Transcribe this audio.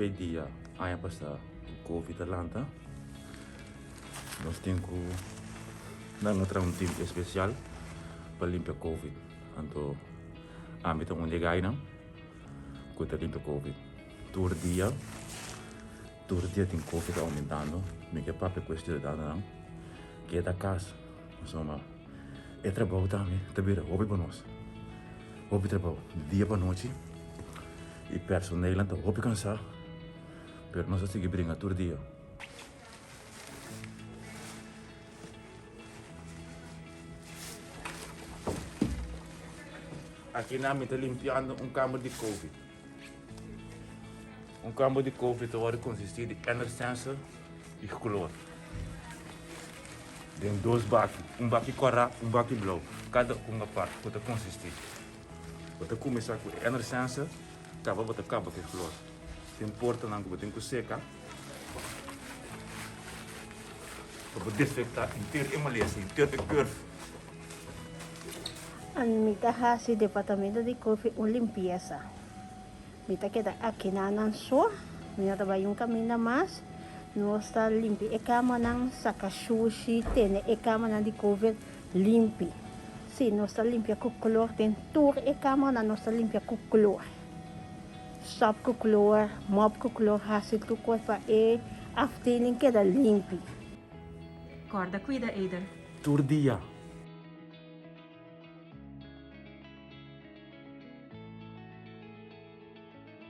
2 dias aí passar o Covid Atlanta. Nós temos que dar um time especial para limpar Covid. Então, a mim onde gai não, que limpa Covid. Todo dia tem Covid aumentando. Me que papo questão de não, que é da casa. Soma, é trabalho também, também é hobby para nós. Hobby trabalho, de dia para noite. E personal então hobby cansar. Pero nós assim que brinca todo dia. Aqui na minha está limpando câmara de Covid. Câmara de Covid agora consiste de essência e color. Tem 2 baques, baque cor, baque branco. Cada uma parte pode consistir. Pode começar com essência, acaba com color. Tem porta não que tem que secar. Para desinfectar inteiro e maleza, inteiro e curva. A mita hasi departamento de Covid uma limpeza. Mita queda aqui na sua, minha trabalho um caminho mais. Nós está limpo. E cama não saca sushi, tem e cama não de Covid limpo. Sim, nós está limpo com color, tem tour e cama não nós está limpo com color. Sop com color, mop com color, hasi com cor para e afdeling queda limpo. Corda, cuida, Eider. Todo dia.